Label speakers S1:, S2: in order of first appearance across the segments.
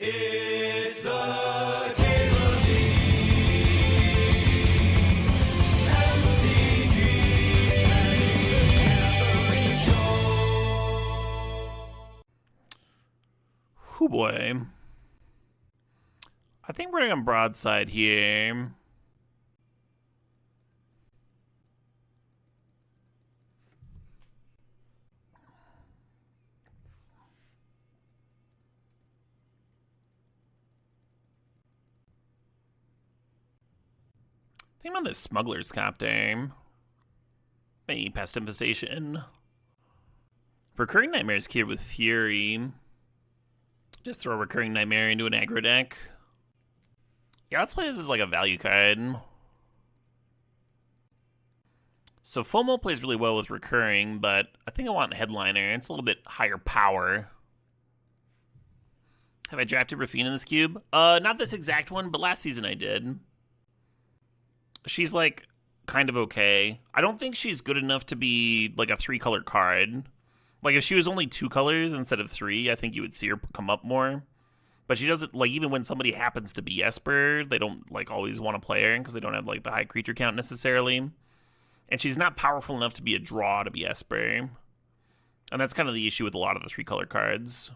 S1: It's the Cable
S2: Oh boy. I think we're going broadside here. Think about this Smuggler's Copter. Maybe Pest Infestation. Recurring Nightmares here with Fury. Just throw Recurring Nightmare into an aggro deck. Yeah, let's play this as like a value card. So FOMO plays really well with Recurring, but I think I want Headliner. It's a little bit higher power. Have I drafted Rafine in this cube? Not this exact one, but last season I did. She's like kind of okay. I don't think she's good enough to be like a 3-color card. Like if she was only 2 colors instead of 3, I think you would see her come up more. But she doesn't, like, even when somebody happens to be Esper, they don't like always want to play her because they don't have like the high creature count necessarily. And she's not powerful enough to be a draw to be Esper. And that's kind of the issue with a lot of the 3-color cards.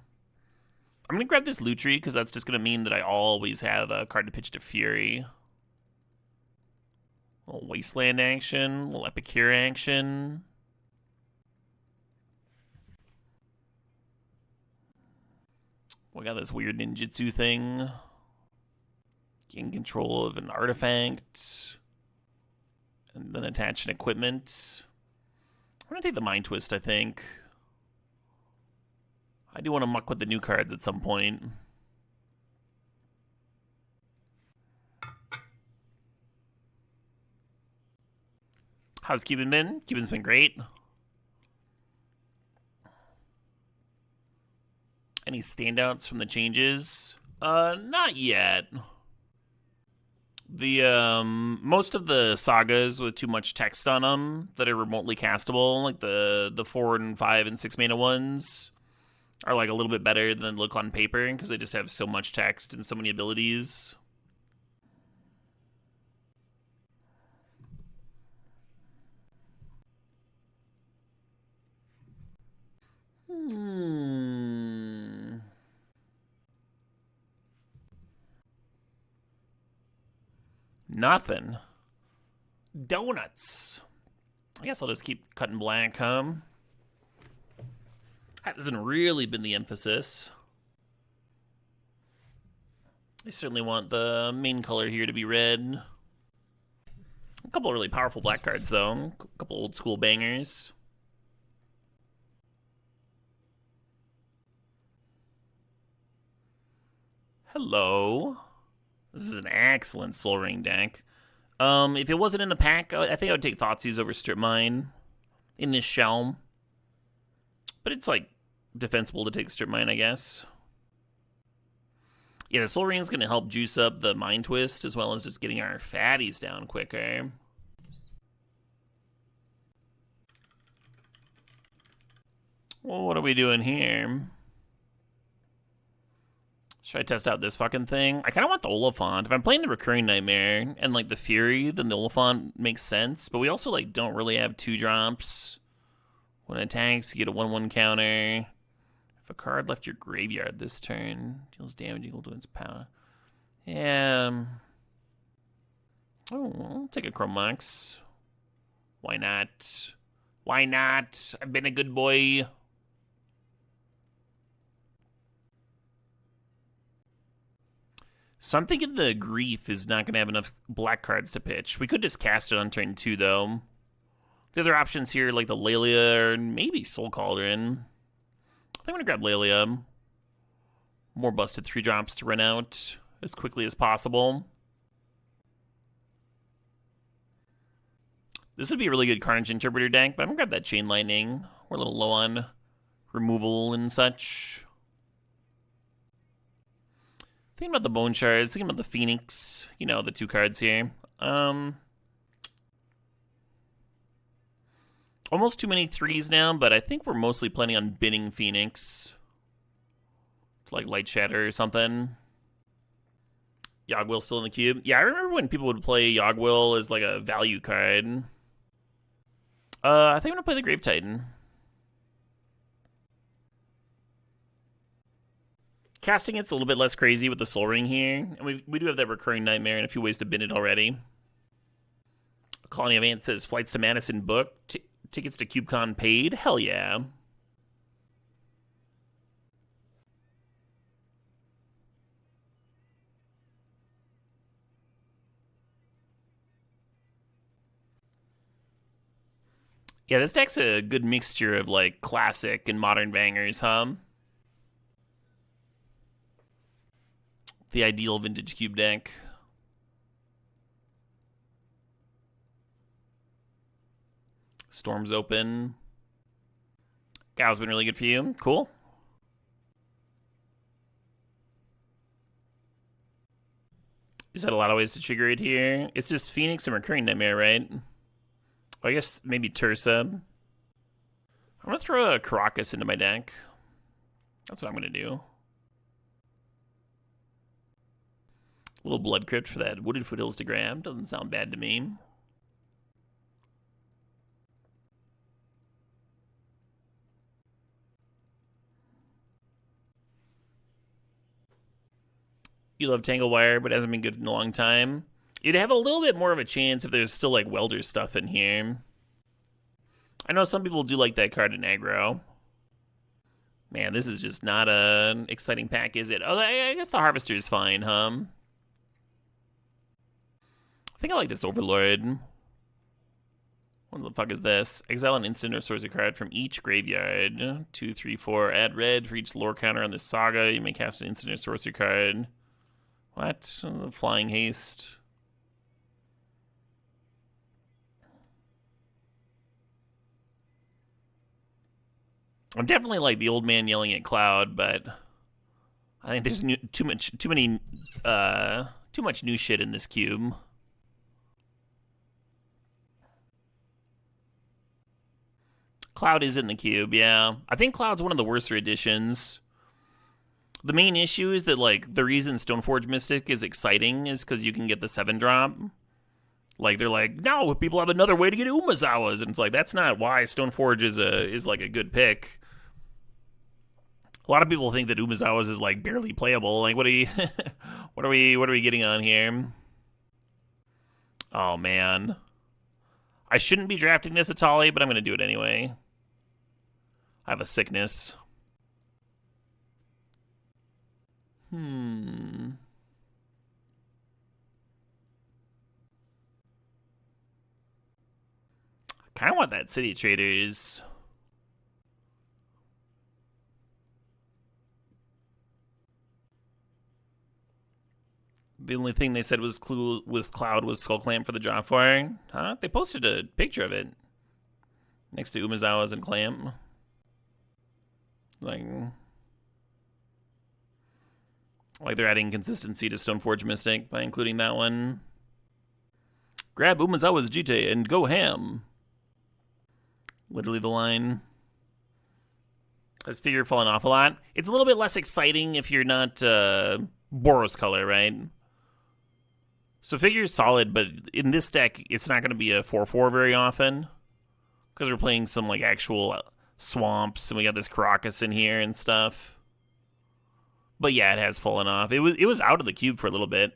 S2: I'm gonna grab this Lutri because that's just gonna mean that I always have a card to pitch to Fury. A little Wasteland action, a little Epicure action. We got this weird ninjutsu thing. Gain control of an artifact. And then attach an equipment. I'm gonna take the Mind Twist, I think. I do want to muck with the new cards at some point. How's Cuban been? Cuban's been great. Any standouts from the changes? Not yet. The most of the sagas with too much text on them that are remotely castable, like the 4 and 5 and 6 mana ones, are like a little bit better than look on paper because they just have so much text and so many abilities. Nothing. Donuts. I guess I'll just keep cutting black, huh? That hasn't really been the emphasis. I certainly want the main color here to be red. A couple of really powerful black cards, though. A couple old school bangers. Hello. This is an excellent Soul Ring deck. If it wasn't in the pack, I think I would take Thoughtseize over Strip Mine in this shell. But it's like defensible to take Strip Mine, I guess. Yeah, the Soul Ring is going to help juice up the Mind Twist as well as just getting our fatties down quicker. Well, what are we doing here? Should I test out this fucking thing? I kind of want the Oliphant. If I'm playing the Recurring Nightmare and, like, the Fury, then the Oliphant makes sense. But we also, like, don't really have 2-drops. When it attacks, you get a 1/1 counter. If a card left your graveyard this turn, deals damage equal to its power. Yeah. Oh, I'll take a Chrome Mox. Why not? Why not? I've been a good boy. So I'm thinking the Grief is not going to have enough black cards to pitch. We could just cast it on turn 2, though. The other options here, like the Lelia or maybe Soul Cauldron. I think I'm going to grab Lelia. More busted 3-drops to run out as quickly as possible. This would be a really good Carnage Interpreter deck, but I'm going to grab that Chain Lightning. We're a little low on removal and such. Thinking about the Bone Shards, thinking about the Phoenix, you know, the 2 cards here. Almost too many 3s now, but I think we're mostly planning on binning Phoenix. It's like Light Shatter or something. Yogwill still in the cube. Yeah, I remember when people would play Yogwill as like a value card. I think I'm gonna play the Grave Titan. Casting it's a little bit less crazy with the Soul Ring here. And we do have that recurring nightmare and a few ways to bin it already. Colony of Ants says flights to Madison booked. Tickets to CubeCon paid. Hell yeah. Yeah, this deck's a good mixture of like classic and modern bangers, huh? The ideal vintage cube deck. Storm's open. Gao's been really good for you. Cool. You said a lot of ways to trigger it here. It's just Phoenix and Recurring Nightmare, right? I guess maybe Tursa. I'm gonna throw a Caracas into my deck. That's what I'm gonna do. A little Blood Crypt for that Wooded Foothills to grab. Doesn't sound bad to me. You love Tanglewire, but hasn't been good in a long time. You'd have a little bit more of a chance if there's still like Welder stuff in here. I know some people do like that card in aggro. Man, this is just not an exciting pack, is it? Oh, I guess the Harvester is fine, huh? I think I like this Overlord. What the fuck is this? Exile an instant or sorcery card from each graveyard. 2, 3, 4. Add red for each lore counter on this saga. You may cast an instant or sorcery card. What? Flying Haste. I'm definitely like the old man yelling at Cloud, but I think there's too much new shit in this cube. Cloud is in the cube, yeah. I think Cloud's one of the worst additions. The main issue is that, like, the reason Stoneforge Mystic is exciting is because you can get the 7-drop. Like, they're like, no, people have another way to get Umazawas. And it's like, that's not why Stoneforge is like, a good pick. A lot of people think that Umazawas is, like, barely playable. Like, what are you... what are we getting on here? Oh, man. I shouldn't be drafting this Atali, but I'm going to do it anyway. I have a sickness. I kind of want that City Traders. The only thing they said was clue with Cloud was Skull Clamp for the draw for. Huh? They posted a picture of it next to Umazawa's and Clamp. Like they're adding consistency to Stoneforge Mystic by including that one. Grab Umazawa's Jite and go ham. Literally the line. Has Figure fallen off a lot? It's a little bit less exciting if you're not Boros color, right? So Figure's solid, but in this deck, it's not going to be a 4/4 very often. Because we're playing some like actual swamps, and we got this Caracas in here and stuff. But yeah, it has fallen off. It was out of the cube for a little bit.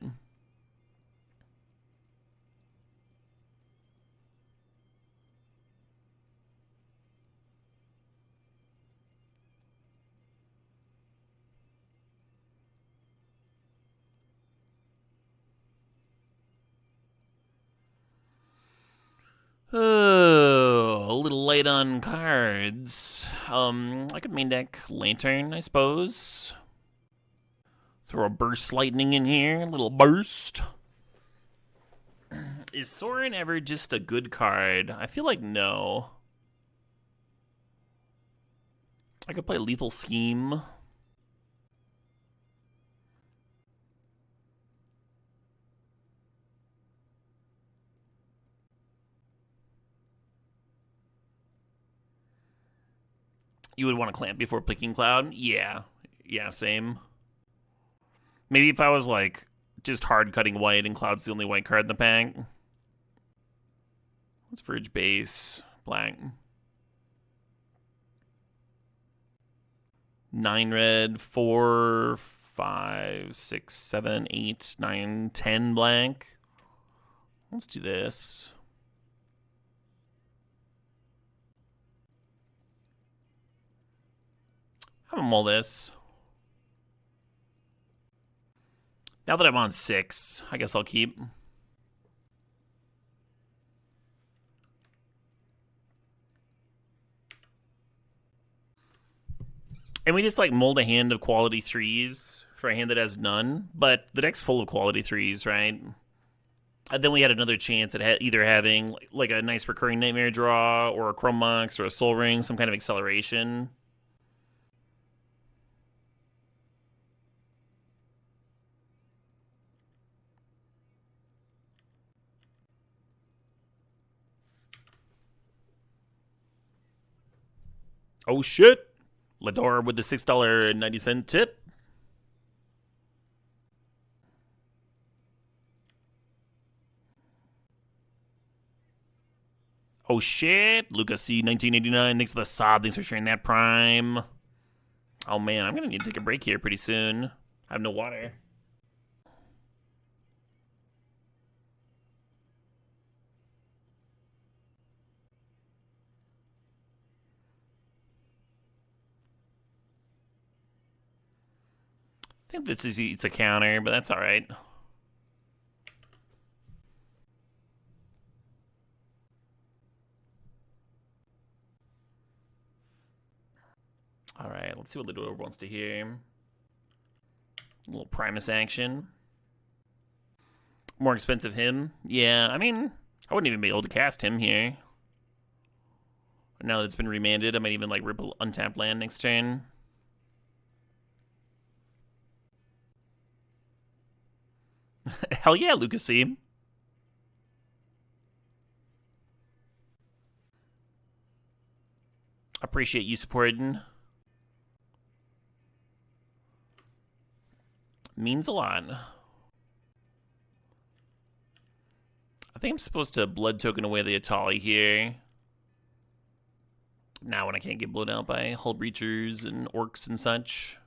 S2: Oh, a little light on cards. I could main deck Lantern, I suppose. Throw a Burst Lightning in here, a little burst. Is Sorin ever just a good card? I feel like no. I could play Lethal Scheme. You would want to Clamp before picking Cloud? Yeah. Yeah, same. Maybe if I was like just hard cutting white and Cloud's the only white card in the pack. What's Verge base? Black. 9 red, 4, 5, 6, 7, 8, 9, 10 blank. Let's do this. I'm gonna mull this. Now that I'm on 6, I guess I'll keep. And we just like mold a hand of quality 3s for a hand that has none, but the deck's full of quality 3s, right? And then we had another chance at either having like a nice recurring Nightmare draw or a Chrome Mox or a Soul Ring, some kind of acceleration. Oh shit! Lador with the $6.90 tip. Oh shit! Lucas C 1989. Thanks for the sob. Thanks for sharing that prime. Oh man, I'm gonna need to take a break here pretty soon. I have no water. I think this is it's a counter, but that's all right. All right, let's see what Lidor wants to hear. A little Primus action. More expensive him. Yeah, I mean, I wouldn't even be able to cast him here. Now that it's been remanded, I might even like rip untapped land next turn. Hell yeah, Lucas C. Appreciate you supporting. Means a lot. I think I'm supposed to blood token away the Atali here. Now when I can't get blown out by hull breachers and orcs and such.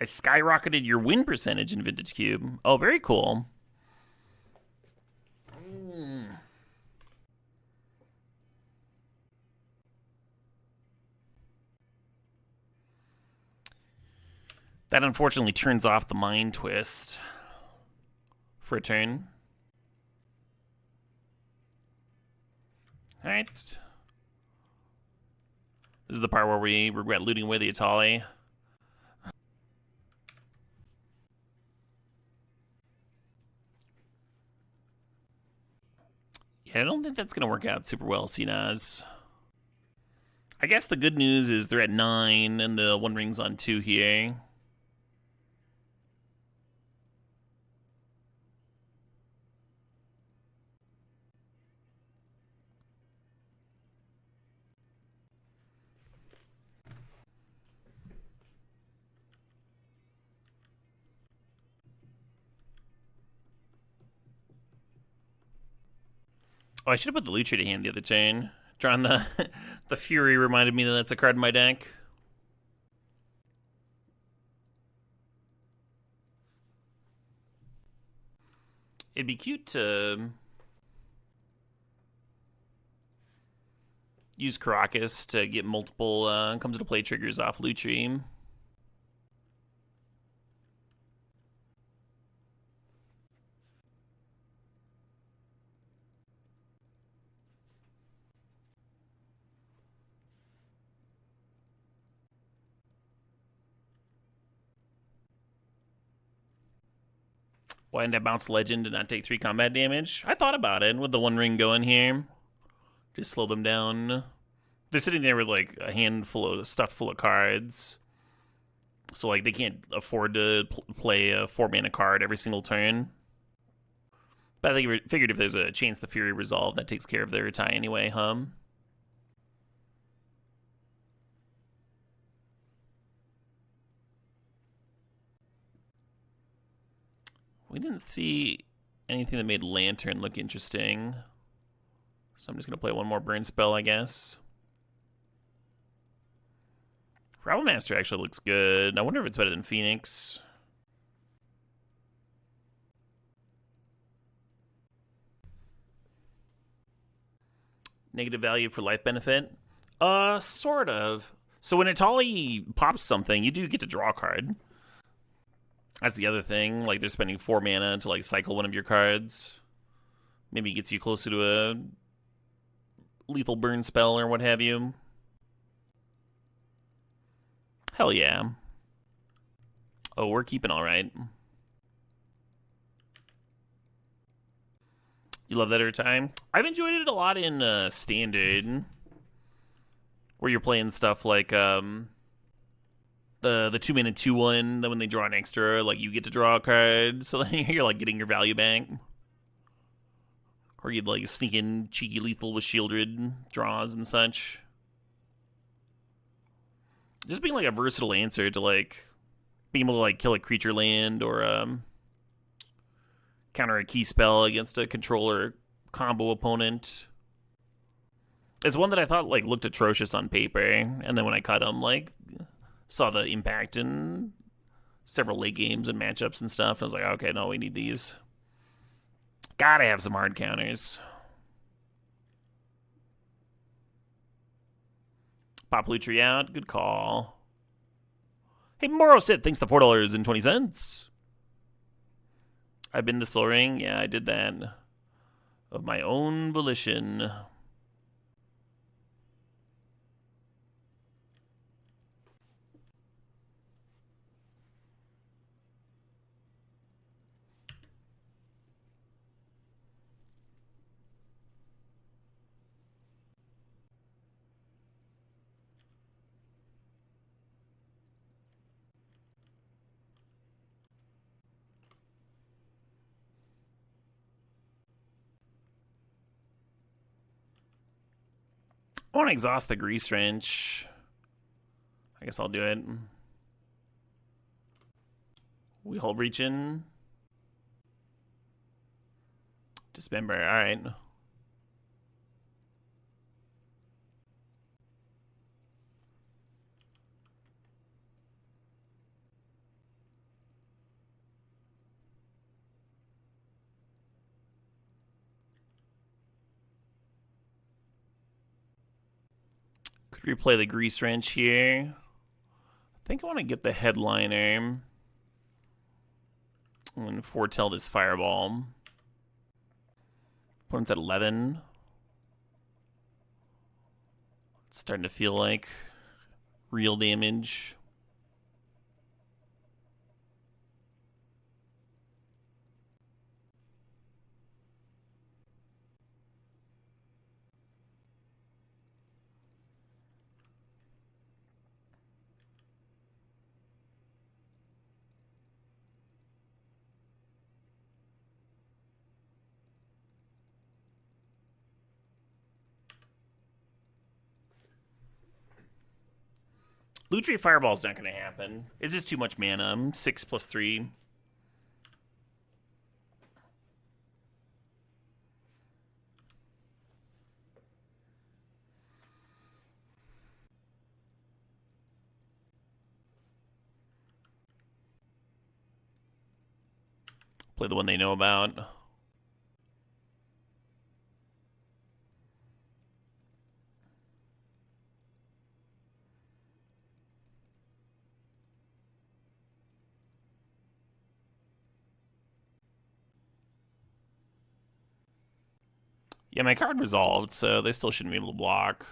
S2: I skyrocketed your win percentage in Vintage Cube. Oh, very cool. That unfortunately turns off the Mind Twist for a turn. Alright. This is the part where we regret looting away the Atali. Yeah, I don't think that's going to work out super well, CNAS. I guess the good news is they're at 9 and the One Ring's on 2 here. Oh, I should have put the Lucha to hand the other turn. Drawing the the Fury reminded me that that's a card in my deck. It'd be cute to use Caracas to get multiple comes to play triggers off Lucha. Why didn't I bounce Legend and not take 3 combat damage? I thought about it with the One Ring going here. Just slow them down. They're sitting there with like a handful of stuff full of cards. So like they can't afford to play a 4-mana card every single turn. But I figured if there's a chance the Fury resolve, that takes care of their tie anyway, We didn't see anything that made Lantern look interesting. So I'm just going to play one more burn spell, I guess. Rabble Master actually looks good. I wonder if it's better than Phoenix. Negative value for life benefit? Sort of. So when Itali pops something, you do get to draw a card. That's the other thing. Like, they're spending 4 mana to, like, cycle one of your cards. Maybe gets you closer to a lethal burn spell or what have you. Hell yeah. Oh, we're keeping all right. You love that every time? I've enjoyed it a lot in Standard, where you're playing stuff like the 2-mana 2/1. Then when they draw an extra, like, you get to draw a card, so then you're like getting your value back. Or you'd like sneak in cheeky lethal with shielded draws and such. Just being like a versatile answer to like being able to like kill a creature land or counter a key spell against a controller combo opponent. It's one that I thought like looked atrocious on paper, and then when I cut him, like saw the impact in several late games and matchups and stuff. I was like, okay, no, we need these. Gotta have some hard counters. Pop Lutri out. Good call. Hey, Morosit, thanks to $4.20. I've been to Soul Ring. Yeah, I did that. Of my own volition. I want to exhaust the Grease Wrench. I guess I'll do it. We hold reaching. Dismember, alright. Could replay the Grease Wrench here. I think I want to get the Headliner. And foretell this Fireball. Opponent's at 11. It's starting to feel like real damage. Lutri Fireball's not going to happen. Is this too much mana? 6 plus 3. Play the one they know about. Yeah, my card resolved, so they still shouldn't be able to block.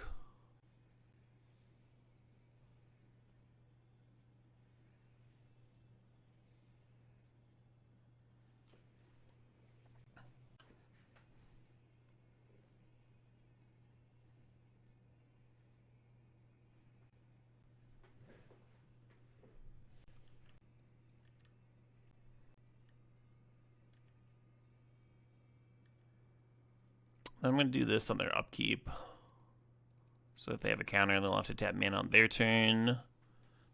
S2: I'm going to do this on their upkeep. So if they have a counter, they'll have to tap mana on their turn.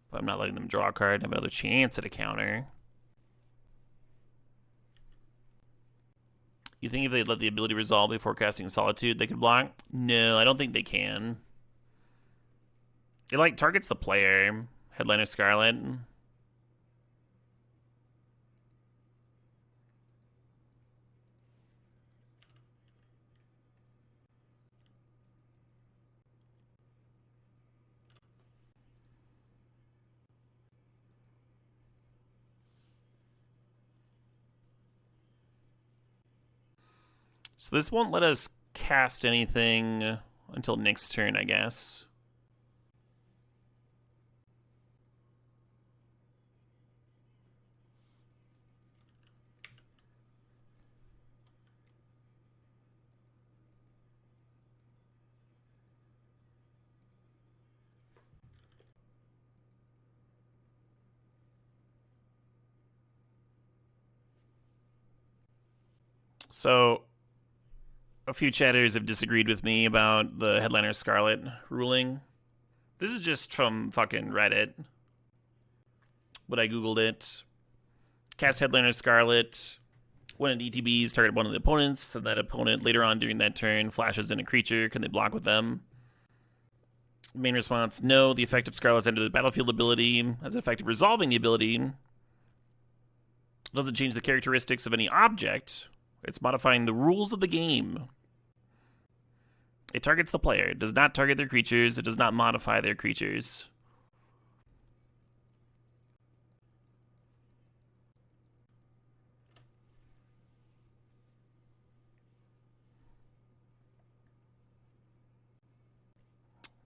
S2: But I'm not letting them draw a card. I have another chance at a counter. You think if they let the ability resolve before casting Solitude, they could block? No, I don't think they can. It, like, targets the player. Headliner Scarlet. So this won't let us cast anything until next turn, I guess. So a few chatters have disagreed with me about the Headliner Scarlet ruling. This is just from fucking Reddit. But I googled it. Cast Headliner Scarlet. When it ETBs, target one of the opponents, so that opponent later on during that turn flashes in a creature. Can they block with them? Main response, no. The effect of Scarlet's enter the battlefield ability as an effect of resolving the ability. It doesn't change the characteristics of any object. It's modifying the rules of the game. It targets the player. It does not target their creatures. It does not modify their creatures.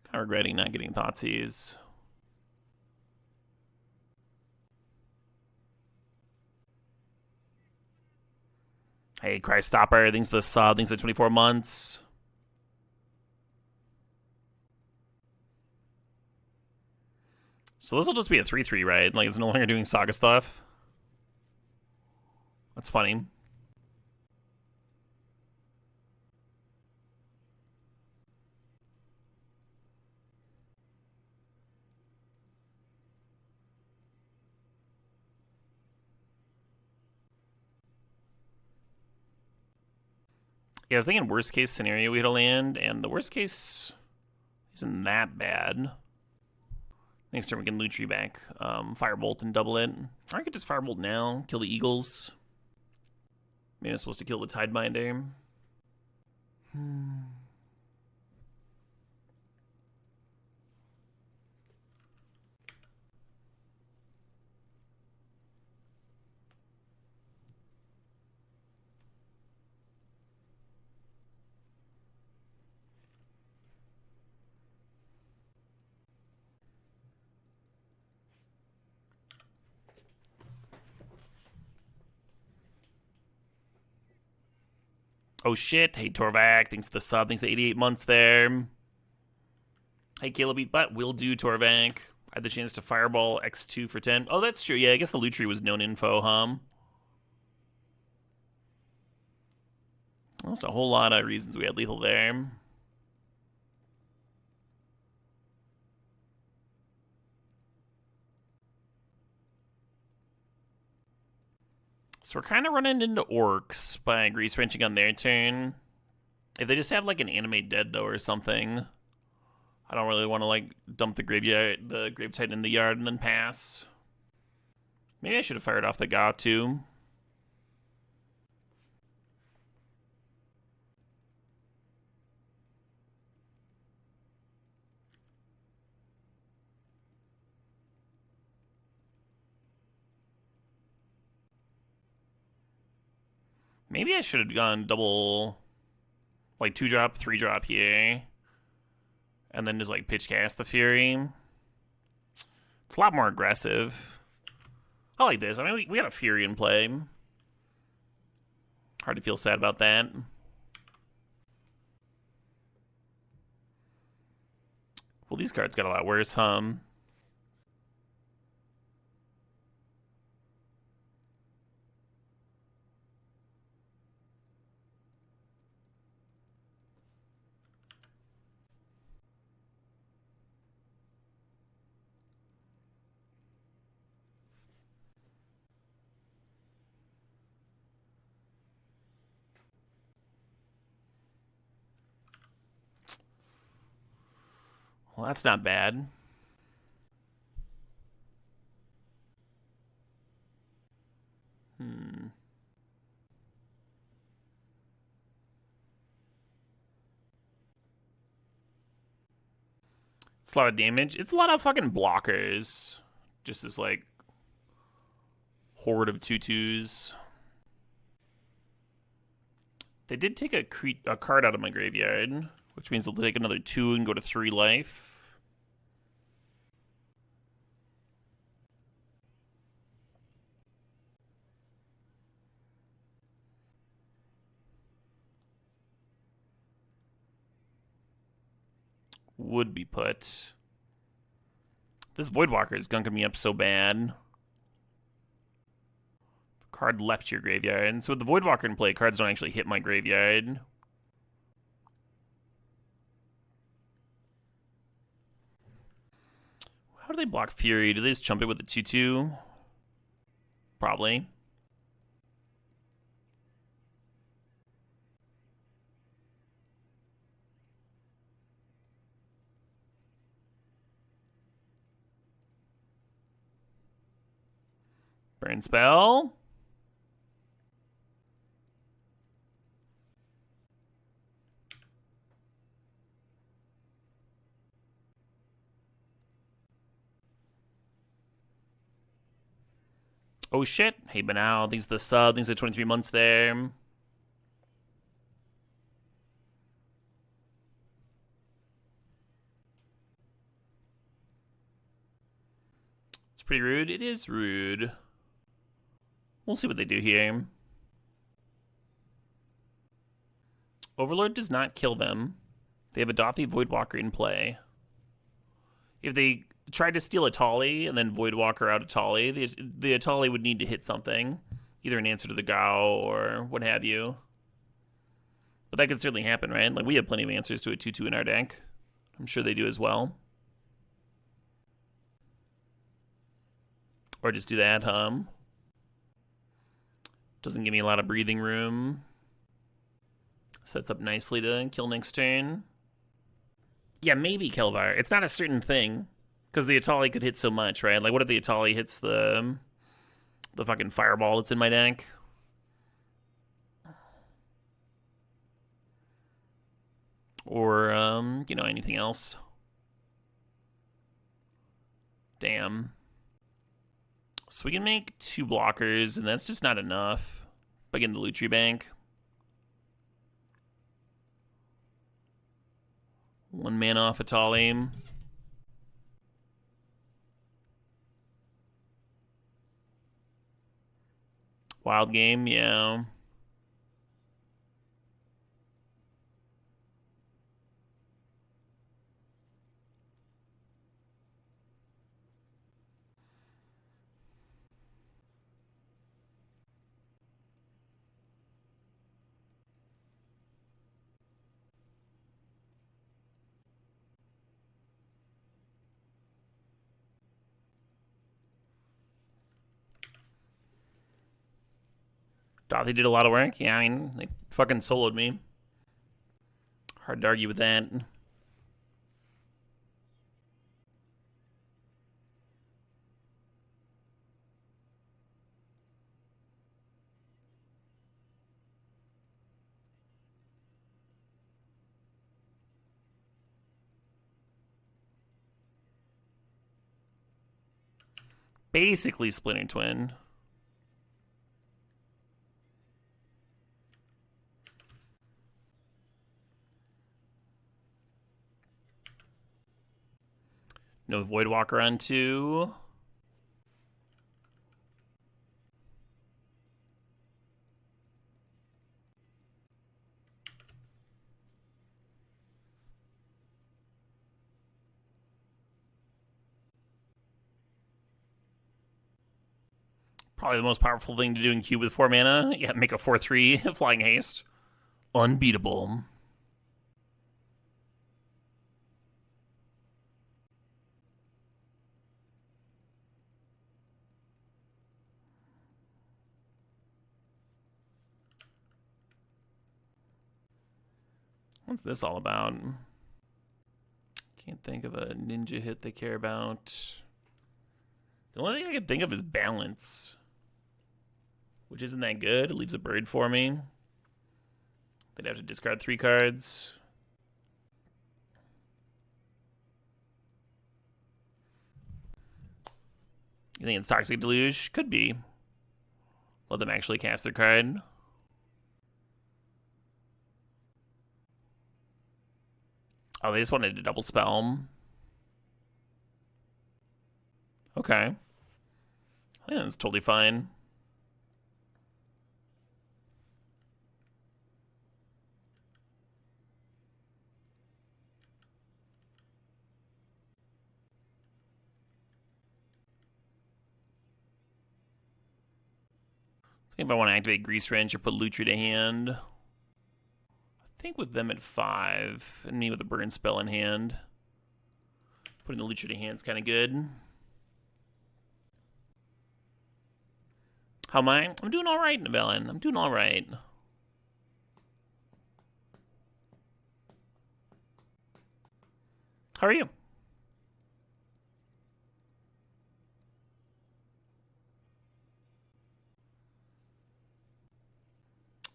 S2: Kind of regretting not getting Thoughtseize. Hey, Christ Stopper, thanks for the sub, thanks for the 24 months. So this will just be a 3-3, right? Like, it's no longer doing Saga stuff. That's funny. Yeah, I was thinking worst case scenario we had to land, and the worst case isn't that bad. Next turn we can Lutri back. Firebolt and double it. Or I could just Firebolt now, kill the Eagles. Maybe I'm supposed to kill the Tidebinder. Oh shit, hey Torvak, thanks for the sub, thanks for the 88 months there. Hey Caleb Eat Butt, will do Torvak. I had the chance to Fireball X2 for 10. Oh, that's true, yeah, I guess the Lutri was known info, huh? That's a whole lot of reasons we had lethal there. So we're kind of running into orcs by Grease Wrenching on their turn. If they just have like an Animate Dead though or something, I don't really want to like dump the Grave Titan in the yard and then pass. Maybe I should have fired off the Ga too. Maybe I should have gone double, like 2-drop, 3-drop here. And then just like pitch cast the Fury. It's a lot more aggressive. I like this. I mean, we got a Fury in play. Hard to feel sad about that. Well, these cards got a lot worse, huh? Well, that's not bad. It's a lot of damage. It's a lot of fucking blockers. Just this, like, horde of 2/2s. They did take a card out of my graveyard, which means they'll take another 2 and go to 3 life. Would be put. This Voidwalker is gunking me up so bad. Card left your graveyard. And so with the Voidwalker in play, cards don't actually hit my graveyard. How do they block Fury? Do they just chump it with a 2/2? Probably. Burn spell. Oh shit. Hey, but now, thanks to the sub, thanks to the 23 months there. It's pretty rude. It is rude. We'll see what they do here. Overlord does not kill them. They have a Dothy Voidwalker in play. If they tried to steal a Tolly and then Voidwalker out a Tolly, the Tolly would need to hit something. Either an answer to the Gao or what have you. But that could certainly happen, right? Like, we have plenty of answers to a 2/2 in our deck. I'm sure they do as well. Or just do that, Doesn't give me a lot of breathing room. Sets up nicely to kill next turn. Yeah, maybe Kelvar. It's not a certain thing. Because the Atali could hit so much, right? Like, what if the Atali hits the fucking fireball that's in my deck? Or, you know, anything else. Damn. So we can make 2 blockers, and that's just not enough. By getting the Lutri Bank. 1 mana off Atali. Wild game, yeah. Dothy did a lot of work. Yeah, I mean, they fucking soloed me. Hard to argue with that. Basically Splinter Twin. No Voidwalker on 2. Probably the most powerful thing to do in cube with 4 mana. Yeah, make a 4/3 Flying Haste. Unbeatable. What's this all about? Can't think of a ninja hit they care about. The only thing I can think of is balance, which isn't that good. It leaves a bird for me. They'd have to discard 3 cards. You think it's Toxic Deluge? Could be. Let them actually cast their card. Oh, they just wanted to double spell. Okay. Yeah, that's totally fine. If I want to activate Grease Wrench or put Lutri to hand. I think with them at 5, and me with a burn spell in hand. Putting the Lutri to hand is kind of good. How am I? I'm doing all right, Novellin. I'm doing all right. How are you?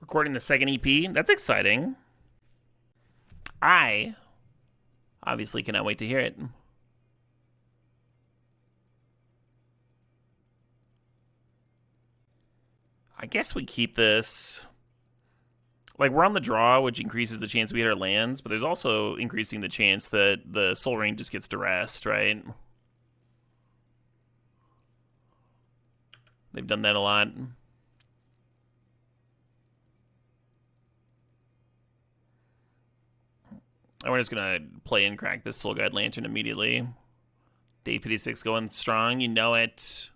S2: Recording the second EP. That's exciting. I obviously cannot wait to hear it. I guess we keep this. Like, we're on the draw, which increases the chance we hit our lands, but there's also increasing the chance that the Soul Ring just gets duressed, right? They've done that a lot. And we're just going to play and crack this Soul Guide Lantern immediately. Day 56 going strong, you know it.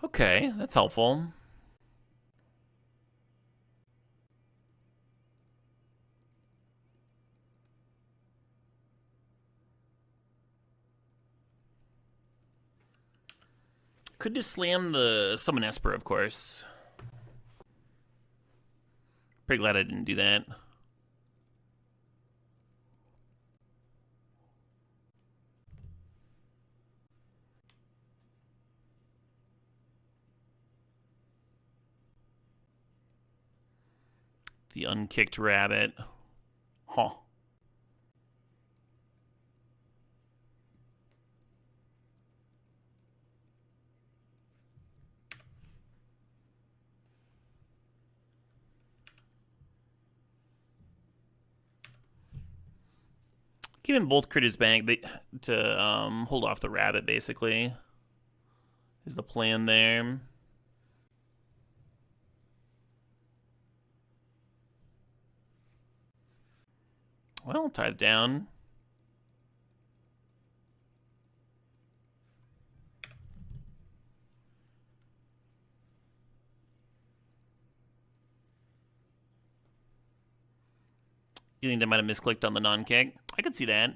S2: Okay, that's helpful. Could just slam the Summon Esper, of course. Pretty glad I didn't do that. The Unkicked Rabbit. Huh. Giving both critters back to hold off the rabbit, basically, is the plan there. Well, Tithe down. You think they might have misclicked on the non-kick? I could see that.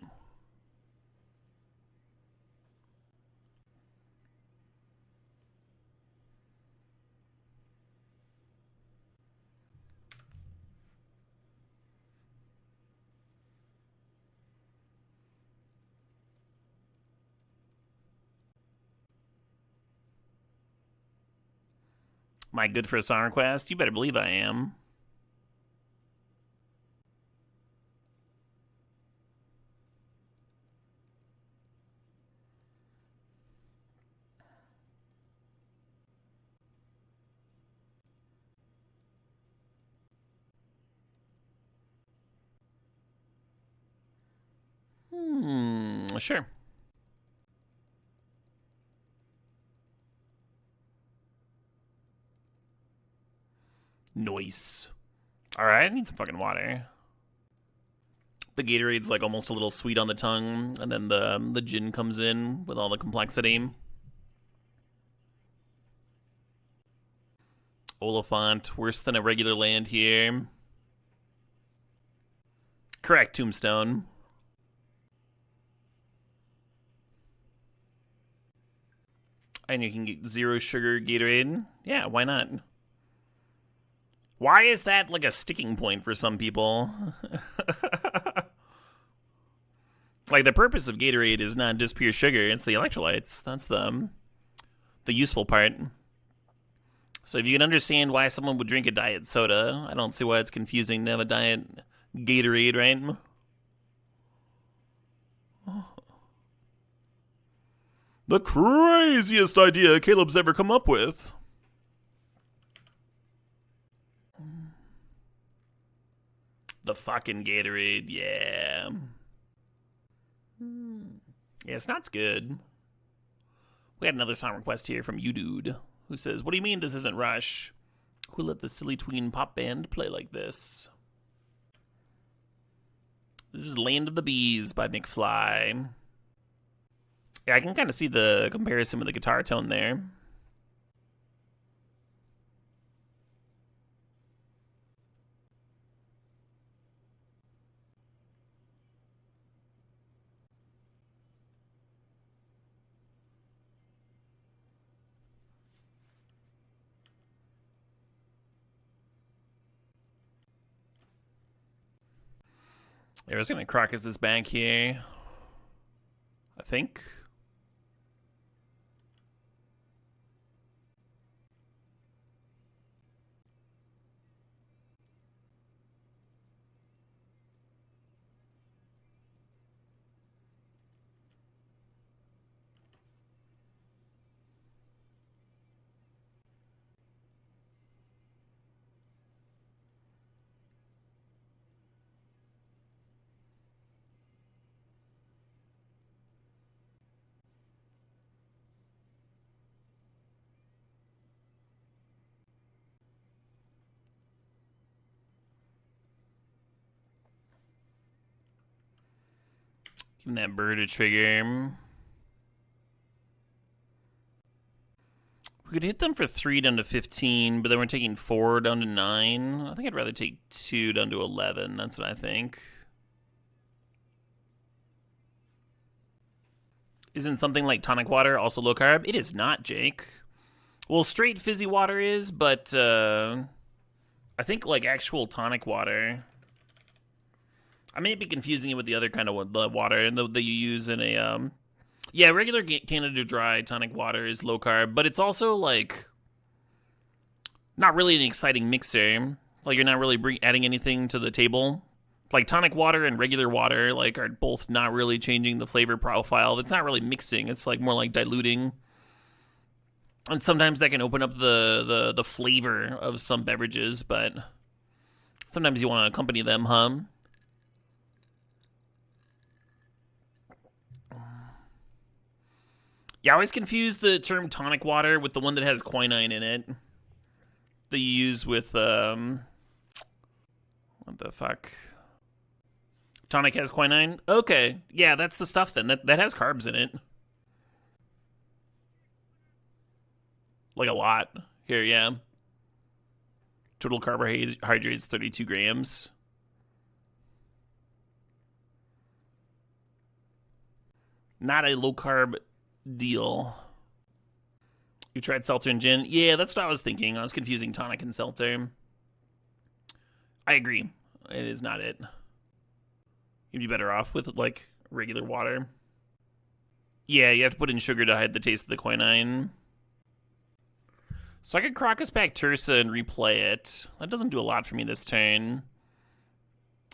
S2: Am I good for a song request? You better believe I am. Sure. Nice. Alright, I need some fucking water. The Gatorade's like almost a little sweet on the tongue, and then the gin comes in with all the complexity. Oliphant, worse than a regular land here. Correct, Tombstone. And you can get 0 sugar Gatorade. Yeah, why not? Why is that like a sticking point for some people? Like, the purpose of Gatorade is not just pure sugar, it's the electrolytes. That's the useful part. So if you can understand why someone would drink a diet soda, I don't see why it's confusing to have a diet Gatorade, right? The craziest idea Caleb's ever come up with. The fucking Gatorade, yeah. Yeah, it's not good. We had another song request here from you dude, who says, "What do you mean this isn't Rush? Who let the silly tween pop band play like this?" This is Land of the Bees by McFly. Yeah, I can kind of see the comparison with the guitar tone there. They're just going to Crocus this bank here, I think. Giving that bird a trigger. We could hit them for 3 down to 15, but then we're taking 4 down to 9. I think I'd rather take 2 down to 11. That's what I think. Isn't something like tonic water also low carb? It is not, Jake. Well, straight fizzy water is, but I think like actual tonic water, I may be confusing it with the other kind of water that you use in a, yeah, regular Canada Dry tonic water is low carb, but it's also like not really an exciting mixer. Like, you're not really adding anything to the table. Like, tonic water and regular water like are both not really changing the flavor profile. It's not really mixing. It's like more like diluting. And sometimes that can open up the flavor of some beverages, but sometimes you want to accompany them, huh? Yeah, I always confuse the term tonic water with the one that has quinine in it. That you use with, what the fuck? Tonic has quinine? Okay, yeah, that's the stuff then. That has carbs in it. Like a lot. Here, yeah. Total carbohydrates, 32 grams. Not a low-carb deal. You tried seltzer and gin? Yeah, that's what I was thinking. I was confusing tonic and seltzer. I agree. It is not it. You'd be better off with, like, regular water. Yeah, you have to put in sugar to hide the taste of the quinine. So I could Crocus back Tursa and replay it. That doesn't do a lot for me this turn.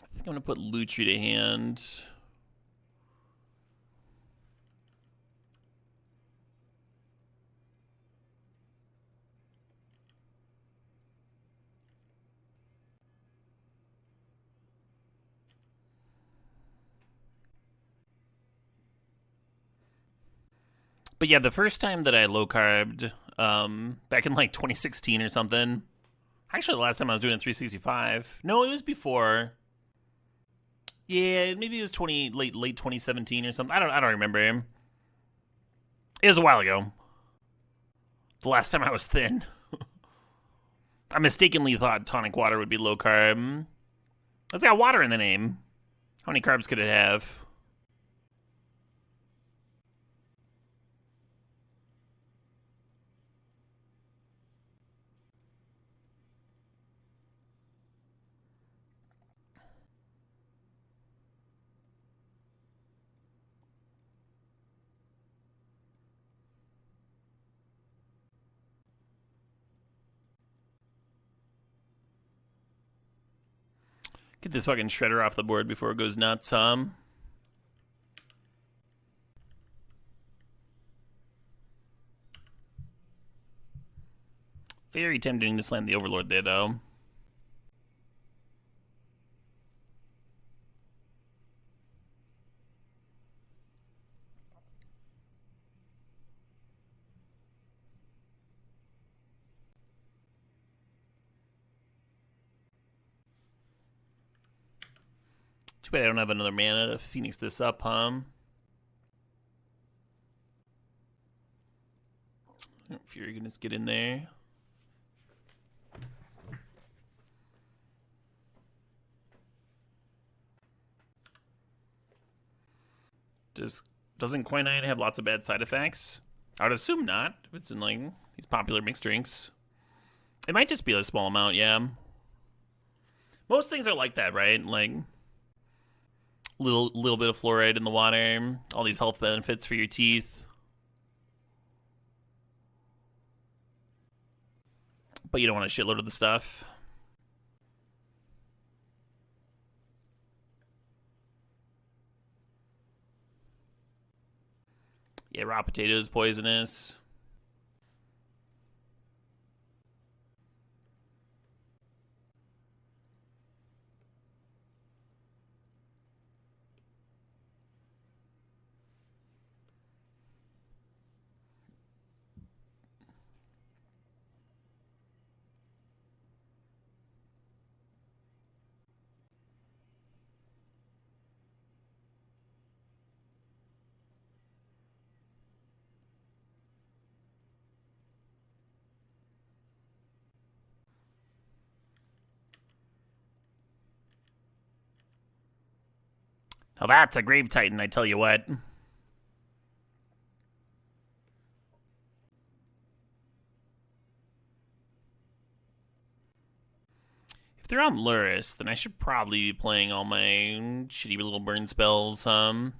S2: I think I'm going to put Lutri to hand. But yeah, the first time that I low-carbed, back in like 2016 or something. Actually, the last time I was doing it 365. No, it was before. Yeah, maybe it was late 2017 or something. I don't remember. It was a while ago. The last time I was thin. I mistakenly thought tonic water would be low carb. It's got water in the name. How many carbs could it have? Get this fucking shredder off the board before it goes nuts, Very tempting to slam the Overlord there, though. Too bad I don't have another mana to Phoenix this up, Fury can just get in there. Doesn't quinine have lots of bad side effects? I would assume not. If it's in like these popular mixed drinks, it might just be a small amount. Yeah, most things are like that, right? Like little bit of fluoride in the water, all these health benefits for your teeth. But you don't want a shitload of the stuff. Yeah, raw potatoes poisonous. Now that's a Grave Titan, I tell you what. If they're on Luris, then I should probably be playing all my shitty little burn spells. I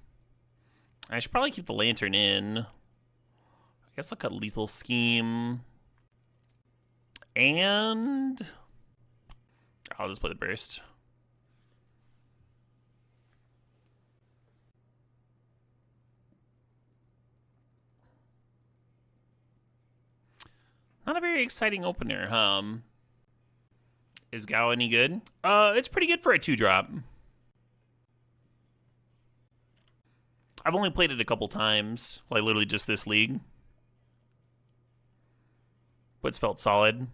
S2: should probably keep the Lantern in. I guess I'll cut Lethal Scheme. And I'll just play the Burst. Not a very exciting opener, Is Gao any good? It's pretty good for a 2-drop. I've only played it a couple times, like literally just this league. But it's felt solid.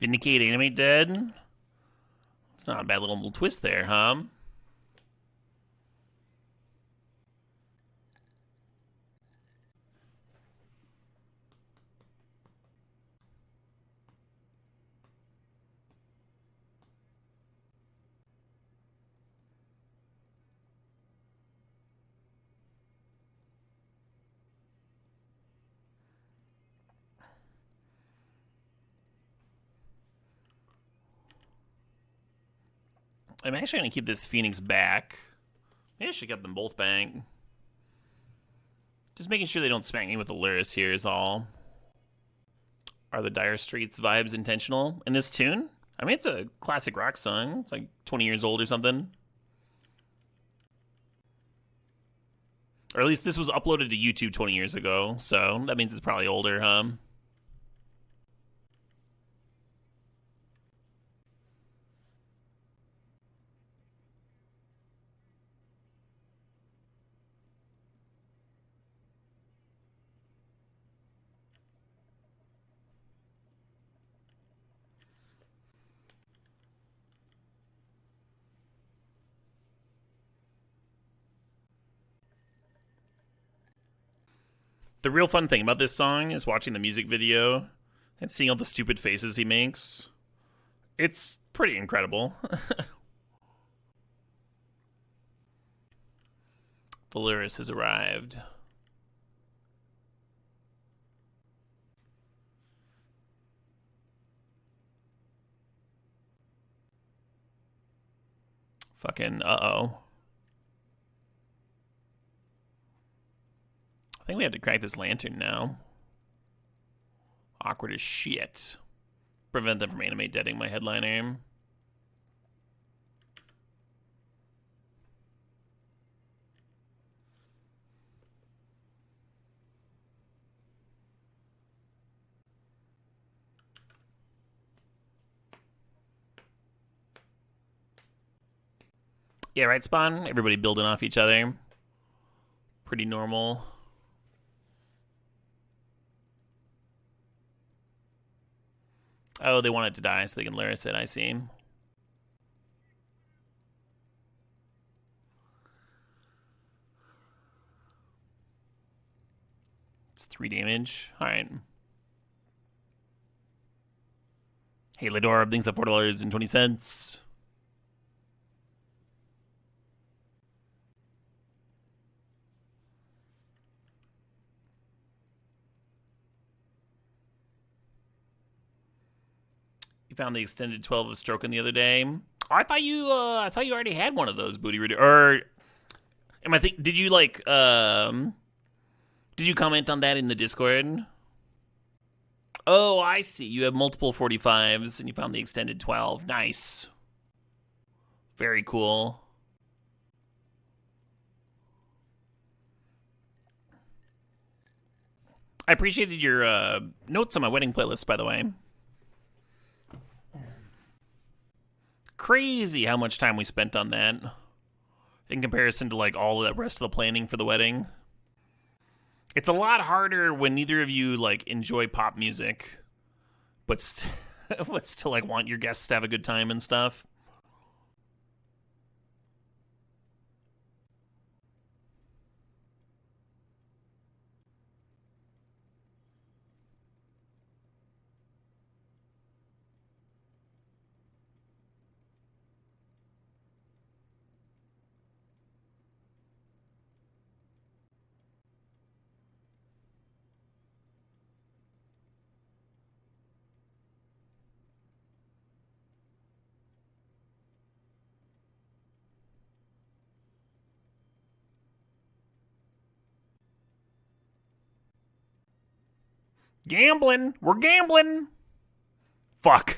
S2: Vindicate, Animate Dead. It's not a bad little twist there, I'm actually going to keep this Phoenix back. Maybe I should get them both back. Just making sure they don't smack me with the Luris here is all. Are the Dire Straits vibes intentional in this tune? I mean, it's a classic rock song. It's like 20 years old or something. Or at least this was uploaded to YouTube 20 years ago, so that means it's probably older, huh? The real fun thing about this song is watching the music video and seeing all the stupid faces he makes. It's pretty incredible. Valeris has arrived. Fucking uh-oh. I think we have to crack this lantern now. Awkward as shit. Prevent them from animate deading my headliner. Yeah, right, Spawn? Everybody building off each other. Pretty normal. Oh, they want it to die so they can Lyris it, I see. It's 3 damage. Alright. Hey, Lador, things up $4.20. You found the extended 12 of Stroking the other day. Oh, I thought you already had one of those, Booty Reader. Or am I think? Did you like? Did you comment on that in the Discord? Oh, I see. You have multiple 45s, and you found the extended 12. Nice. Very cool. I appreciated your notes on my wedding playlist, by the way. Crazy how much time we spent on that in comparison to like all of the rest of the planning for the wedding. It's a lot harder when neither of you like enjoy pop music, but still like want your guests to have a good time and stuff. Gambling. We're gambling. Fuck.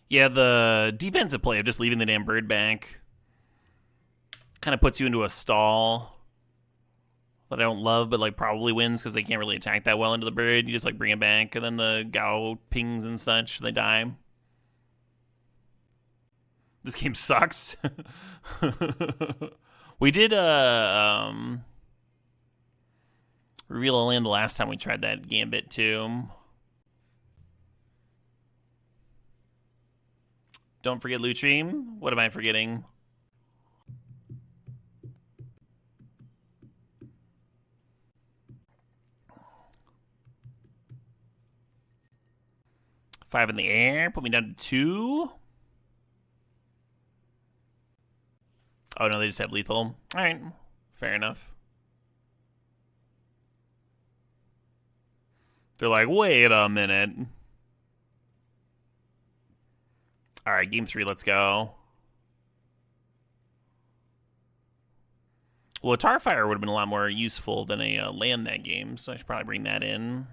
S2: Yeah, the defensive play of just leaving the damn bird back kind of puts you into a stall that I don't love, but like probably wins because they can't really attack that well into the bird. You just like bring it back, and then the Gao pings and such. They die. This game sucks. We did reveal a land the last time we tried that gambit too. Don't forget Lutri. What am I forgetting? Five in the air. Put me down to 2. Oh, no, they just have lethal. All right. Fair enough. They're like, wait a minute. All right, game 3, let's go. Well, a Tar Fire would have been a lot more useful than a land that game, so I should probably bring that in.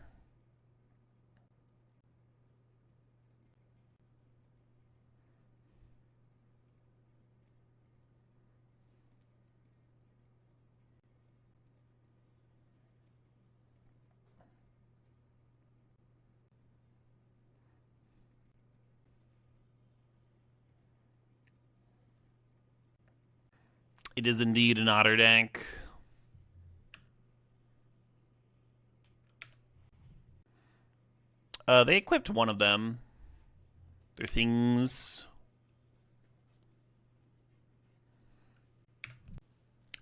S2: It is indeed an otter deck. They equipped one of them. Their things.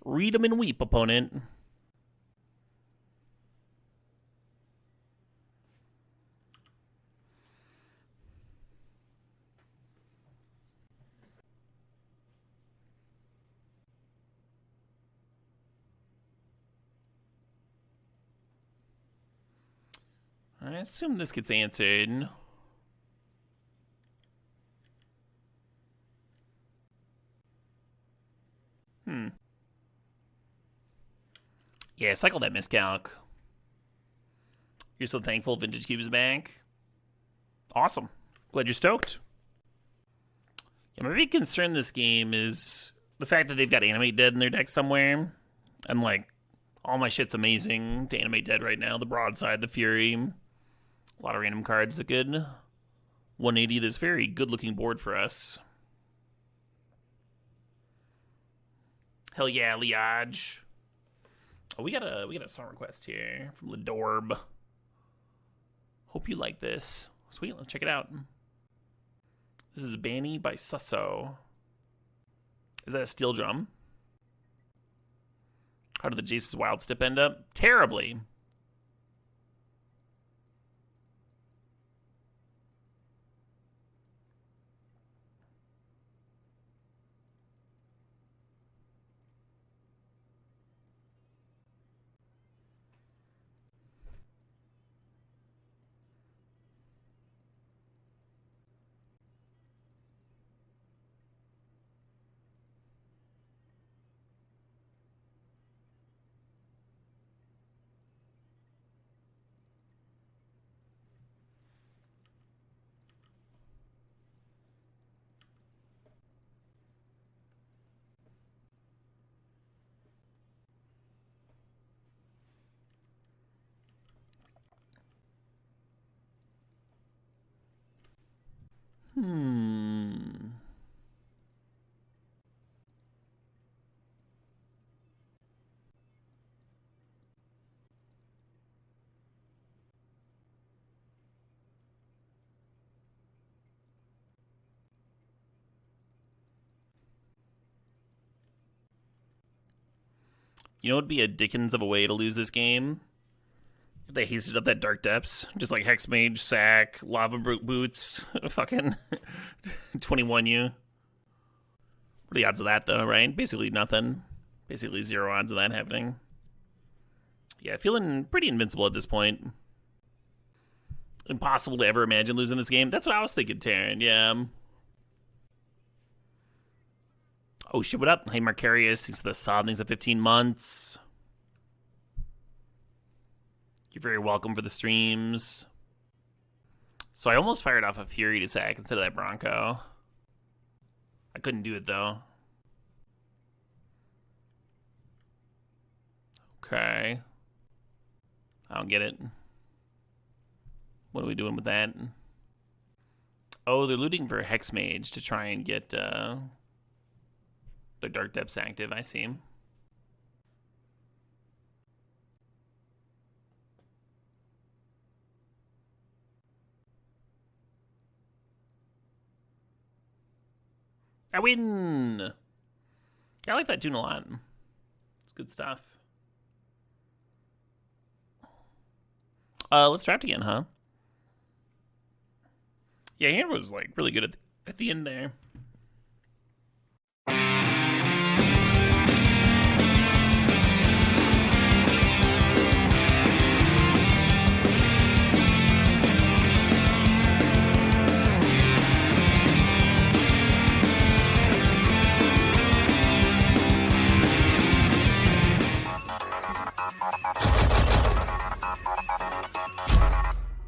S2: Read 'em and weep, opponent. I assume this gets answered. Yeah, cycle that miscalc. You're so thankful Vintage Cube is back. Awesome. Glad you're stoked. Yeah, my big concern this game is the fact that they've got Animate Dead in their deck somewhere. I'm like, all my shit's amazing to Animate Dead right now. The Broadside, the Fury. A lot of random cards. A good 180 this very good-looking board for us. Hell yeah, Liage. Oh, we got a song request here from Ladorb. Hope you like this. Sweet, let's check it out. This is Banny by Susso. Is that a steel drum? How did the Jace's Wild Step end up? Terribly. You know what would be a Dickens of a way to lose this game? If they hasted up that Dark Depths. Just like Hexmage, Sack, Lava Boots, fucking 21U. What are the odds of that, though, right? Basically nothing. Basically 0 odds of that happening. Yeah, feeling pretty invincible at this point. Impossible to ever imagine losing this game. That's what I was thinking, Taryn. Yeah. Oh shit, what up? Hey, Marcarius. Thanks for the sub. Thanks for 15 months. You're very welcome for the streams. So I almost fired off a Fury to sack instead of that Bronco. I couldn't do it, though. Okay. I don't get it. What are we doing with that? Oh, they're looting for a Hexmage to try and get their Dark Depths active. I see. I win! I like that tune a lot. It's good stuff. Let's draft again, huh? Yeah, Hand was like really good at the end there.